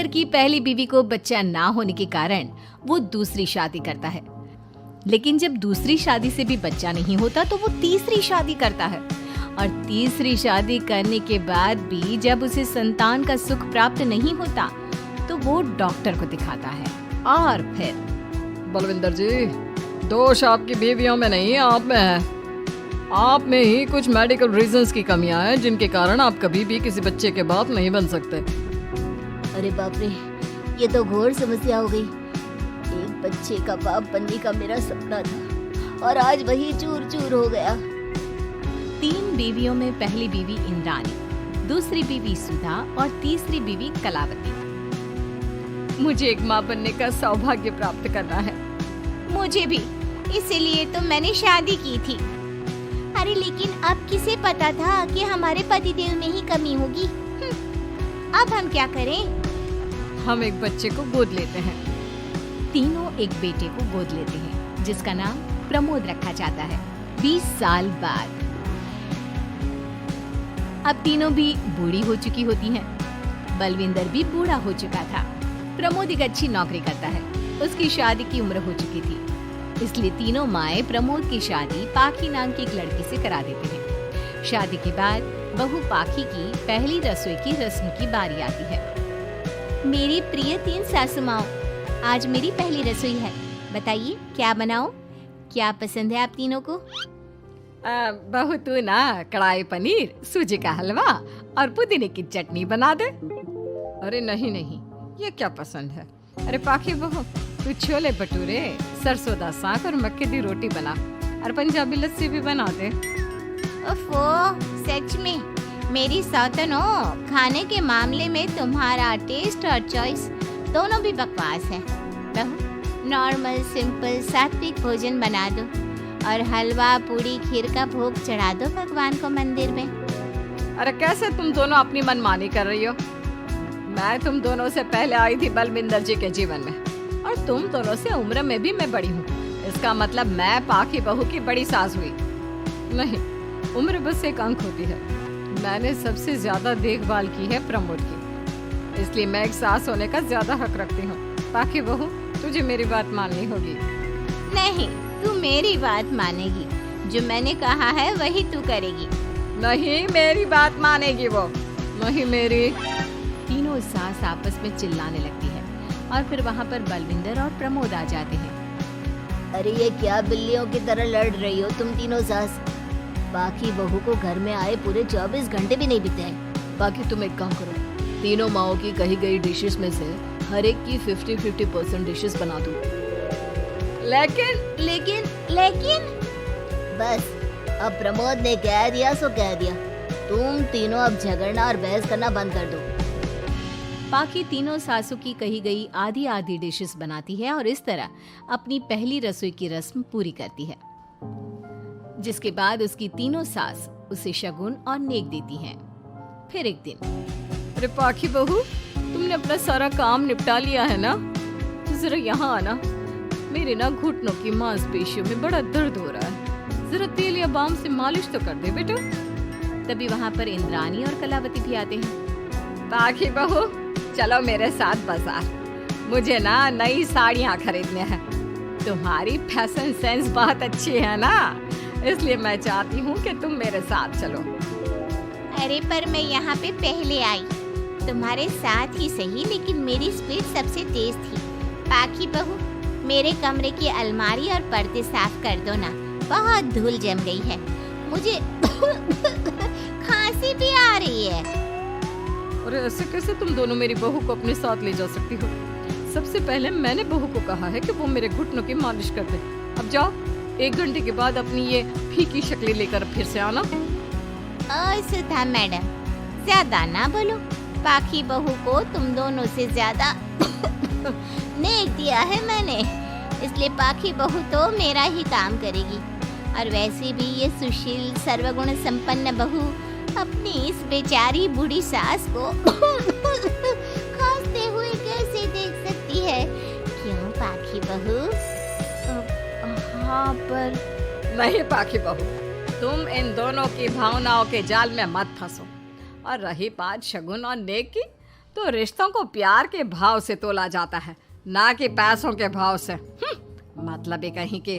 बलविंदर की पहली बीवी को बच्चा ना होने के कारण वो दूसरी शादी करता है। लेकिन जब दूसरी शादी से भी बच्चा नहीं होता तो वो तीसरी शादी करता है और तीसरी शादी करने के बाद भी जब उसे संतान का सुख प्राप्त नहीं होता तो वो डॉक्टर को दिखाता है और फिर बलविंदर जी, दोष आपकी बीवियों में नहीं, आप में है। आप में ही कुछ मेडिकल रीजंस की कमियां हैं जिनके कारण आप कभी भी किसी बच्चे के बाप नहीं बन सकते। अरे बाप रे, ये तो घोर समस्या हो गई। एक बच्चे का बाप बनने का मेरा सपना था और आज वही चूर चूर हो गया। 3 बीवियों में पहली बीवी इंद्राणी, दूसरी बीवी सुधा और तीसरी बीवी कलावती। मुझे एक माँ बनने का सौभाग्य प्राप्त करना है। मुझे भी, इसीलिए तो मैंने शादी की थी। अरे लेकिन अब किसे पता था कि हमारे पतिदेव में ही कमी होगी। अब हम क्या करें? हम एक बच्चे को गोद लेते हैं। तीनों एक बेटे को गोद लेते हैं जिसका नाम प्रमोद रखा जाता है। 20 साल बाद अब तीनों भी बूढ़ी हो चुकी होती हैं। बलविंदर भी बूढ़ा हो चुका था। प्रमोद एक अच्छी नौकरी करता है। उसकी शादी की उम्र हो चुकी थी, इसलिए तीनों माएं प्रमोद की शादी पाखी नाम की एक लड़की से करा देते हैं। शादी के बाद बहू पाखी की पहली रसोई की रस्म की बारी आती है। मेरी प्रिय 3 सासू माओ, आज मेरी पहली रसोई है। बताइए क्या बनाऊं? क्या पसंद है आप तीनों को? बहू तू ना कढ़ाई पनीर, सूजी का हलवा और पुदीने की चटनी बना दे। अरे नहीं नहीं, ये क्या पसंद है? अरे पाखी बहू, तू छोले भटूरे, सरसों दा साग और मक्के दी रोटी बना और पंजाबी लस्सी भी बना दे। ओफो, सच में मेरी सौतन हो। खाने के मामले में तुम्हारा टेस्ट और चॉइस दोनों भी बकवास है। बहू, नॉर्मल सिंपल सात्विक भोजन बना दो और हलवा पूड़ी खीर का भोग चढ़ा दो भगवान को मंदिर में। अरे कैसे तुम दोनों अपनी मनमानी कर रही हो? मैं तुम दोनों से पहले आई थी बलविंदर जी के जीवन में और तुम दोनों से उम्र में भी मैं बड़ी हूँ। इसका मतलब मैं पाखी बहू की बड़ी सास हुई? नहीं, उम्र बस एक अंक होती है। मैंने सबसे ज्यादा देखभाल की है प्रमोद की, इसलिए मैं एक सास होने का ज्यादा हक रखती हूँ। पाखी बहू, तुझे मेरी बात माननी होगी। नहीं, तू मेरी बात मानेगी। जो मैंने कहा है वही तू करेगी। नहीं, मेरी बात मानेगी वो। नहीं मेरी। तीनों सास आपस में चिल्लाने लगती है और फिर वहाँ पर बलविंदर और प्रमोद आ जाते हैं। अरे ये क्या बिल्लियों की तरह लड़ रही हो तुम तीनों सास? बाकी बहू को घर में आए पूरे 24 घंटे भी नहीं बीते हैं। बाकी तुम एक काम करो, तीनों माओं की कही गई डिशेस में से हर एक की 50-50% डिशेस बना दो। लेकिन बस, अब प्रमोद ने कह दिया सो कह दिया। तुम तीनों अब झगड़ना और बहस करना बंद कर दो। पाखी तीनों सासों की कही गई आधी आधी डिशेस बनाती है और इस तरह अपनी पहली रसोई की रस्म पूरी करती है, जिसके बाद उसकी तीनों सास उसे शगुन और नेक देती हैं। फिर एक दिन, अरे पाखी बहू, तुमने अपना सारा काम निपटा लिया है ना? जरा यहाँ आना। मेरे ना घुटनों की मांसपेशियों में बड़ा दर्द हो रहा है। जरा तेल या बाम से मालिश तो कर दे बेटा। तभी वहाँ पर इंद्राणी और कलावती भी आते हैं। पाखी बहू, चलो मेरे साथ बाजार। मुझे ना नई साड़ियाँ खरीदने हैं। तुम्हारी फैशन सेंस बहुत अच्छी है ना, इसलिए मैं चाहती हूँ कि तुम मेरे साथ चलो। अरे पर मैं यहाँ पे पहले आई, तुम्हारे साथ ही सही, लेकिन मेरी स्पीड सबसे तेज थी। पाखी बहू, मेरे कमरे की अलमारी और पर्दे साफ कर दो ना, बहुत धूल जम गई है। मुझे खांसी भी आ रही है। अरे ऐसे कैसे तुम दोनों मेरी बहू को अपने साथ ले जा सकती हो? सबसे पहले मैंने बहू को कहा है कि वो मेरे घुटनों की मालिश कर दे। अब जाओ, 1 घंटे के बाद अपनी ये फीकी शक्लें लेकर फिर से आना। सुधा मैडम, ज्यादा ना बोलो। पाखी बहू को तुम दोनों से ज्यादा नेक दिया है मैंने, इसलिए पाखी बहू तो मेरा ही काम करेगी। और वैसे भी ये सुशील सर्वगुण संपन्न बहू अपनी इस बेचारी बूढ़ी सास को खांसते हुए कैसे देख सकती है? क्यों पाखी बहू? हाँ, पर नहीं पाखी बहू, तुम इन दोनों की भावनाओं के जाल में मत फंसो। और रही बात शगुन और नेक की, तो रिश्तों को प्यार के भाव से तोला जाता है, ना कि पैसों के भाव से। मतलब ये कहीं के।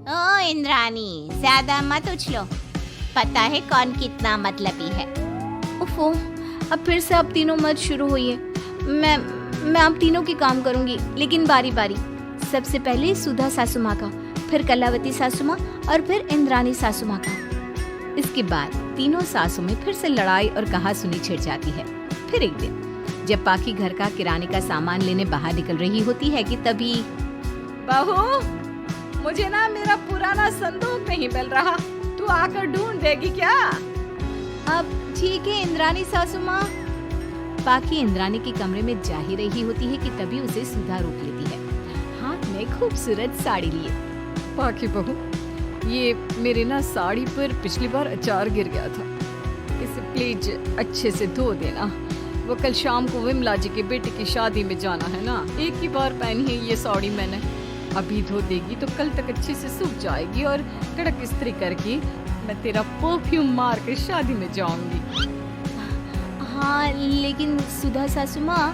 ओ इंद्रानी, ज्यादा मत उछलो, पता है कौन कितना मतलबी है। ओफो, अब फिर से आप तीनों मत शुरू होइए। मैं आप तीनों की काम करूंगी, लेकिन बारी बारी। सबसे पहले सुधा सासू माँ का, फिर कलावती सासू माँ और फिर इंद्रानी सासू माँ का। इसके बाद तीनों सासू में फिर से लड़ाई और कहासुनी छिड़ जाती है। फिर एक दिन जब पाखी घर का किराने का सामान लेने बाहर निकल रही होती है कि तभी बहू, मुझे ना मेरा पुराना संदूक नहीं मिल रहा, तू आकर ढूंढ देगी क्या? अब ठीक है इंद्रानी सासू माँ। पाखी इंद्रानी के कमरे में जा ही रही होती है कि तभी उसे सुधा रोक लेती है, हाथ में खूबसूरत साड़ी लिए। पाखी बहू, ये मेरे ना साड़ी पर पिछली बार अचार गिर गया था, इसे प्लीज अच्छे से धो देना। वो कल शाम को विमला जी के बेटे की शादी में जाना है ना, एक ही बार पहनी है ये साड़ी मैंने। अभी धो देगी तो कल तक अच्छे से सूख जाएगी और कड़क इस्त्री करके मैं तेरा परफ्यूम मार के शादी में जाऊंगी। हाँ, लेकिन सुधा सासू माँ।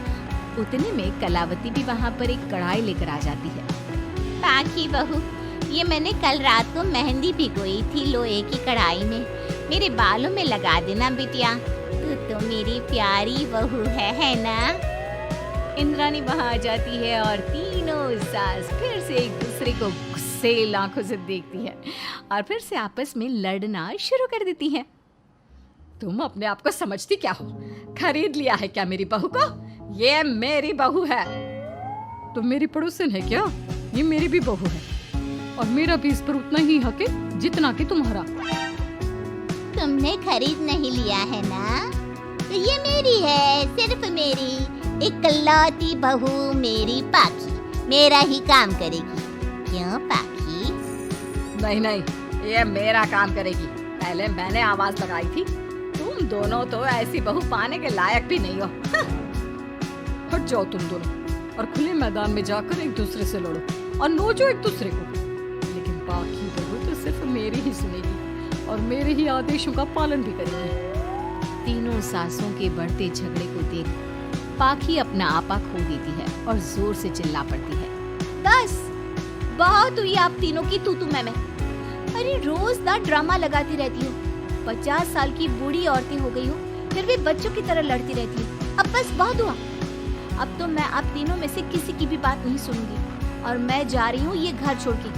उतने में कलावती भी वहाँ पर एक कढ़ाई लेकर आ जाती है। पाखी बहू, ये मैंने कल रात को मेहंदी भिगोई थी लोहे की कढ़ाई में, मेरे बालों में लगा देना बिटिया, तू तो मेरी प्यारी बहू है ना? इंद्रानी वहाँ आ जाती है और तीनों सास फिर से एक दूसरे को गुस्सेल आंखों से देखती है और फिर से आपस में लड़ना शुरू कर देती है। तुम अपने आप को समझती क्या हो? खरीद लिया है क्या मेरी बहू को? ये मेरी बहू है। तुम मेरी पड़ोसन है क्या? ये मेरी भी बहू है और मेरा भी इस पर उतना ही हक है जितना कि तुम्हारा। तुमने खरीद नहीं लिया है ना, तो ये मेरी है, सिर्फ मेरी इकलौती बहू, मेरी पाखी मेरा ही काम करेगी। क्यों पाखी? नहीं नहीं, ये मेरा काम करेगी। पहले मैंने आवाज लगाई थी। तुम दोनों तो ऐसी बहू पाने के लायक भी नहीं हो। हट जाओ तुम दोनों और खुले मैदान में जाकर एक दूसरे से लड़ो और नोचो एक दूसरे को। लेकिन पाखी बहू तो सिर्फ मेरी ही सुनेगी और मेरे ही आदेशों का पालन भी करेगी। तीनों सासों के बढ़ते झगड़े को देख पाखी अपना आपा खो देती है और जोर से चिल्ला पड़ती है। बस बहुत हुई आप तीनों की तू मैं। अरे रोज ना ड्रामा लगाती रहती हो। 50 साल की बूढ़ी औरतें हो गई हो, फिर भी बच्चों की तरह लड़ती रहती हो। अब बस बहुत हुआ। अब तो मैं आप तीनों में से किसी की भी बात नहीं सुनूंगी और मैं जा रही हूँ ये घर छोड़ के।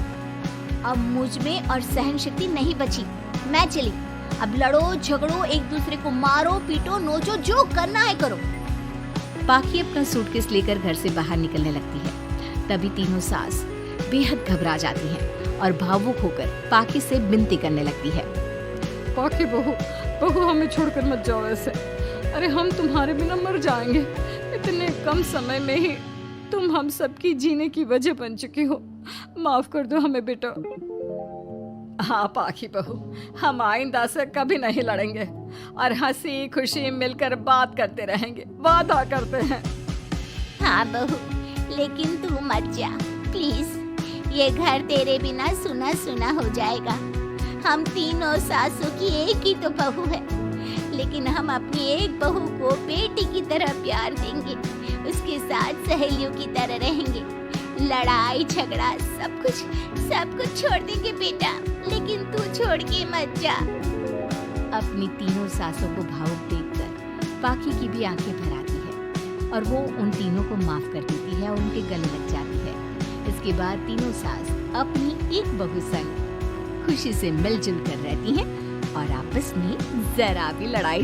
अब मुझ में और सहन शक्ति नहीं बची, मैं चली। अब लड़ो झगड़ो, एक दूसरे को मारो पीटो नोचो, जो करना है करो। पाखी अपना सूटकेस लेकर घर से बाहर निकलने लगती है। तभी तीनों सास बेहद घबरा जाती हैं और भावुक होकर पाखी से विनती करने लगती है। पाखी बहू हमें छोड़कर मत जाओ ऐसे। अरे हम तुम्हारे बिना मर जाएंगे। इतने कम समय में ही तुम हम सबकी जीने की वजह बन चुकी हो। माफ कर दो हमें बेटा। हाँ पाखी बहू, हम आइंदा से कभी नहीं लड़ेंगे और हंसी खुशी मिलकर बात करते रहेंगे, वादा करते हैं। हाँ बहू, लेकिन तू मत जा प्लीज। ये घर तेरे बिना सुना सुना हो जाएगा। हम तीनों सासों की एक ही तो बहू है, लेकिन हम अपनी एक बहू को बेटी की तरह प्यार देंगे, उसके साथ सहेलियों की तरह रहेंगे। लड़ाई झगड़ा सब कुछ छोड़ देंगे बेटा, लेकिन तू छोड़ के मत जा। अपनी तीनों सासों को भावुक देखकर पाखी की भी आंखें भर आती है और वो उन तीनों को माफ कर देती है और उनके गले लग जाती है। इसके बाद तीनों सास अपनी एक बहू संग खुशी से मिलजुल कर रहती हैं और आपस में जरा भी लड़ाई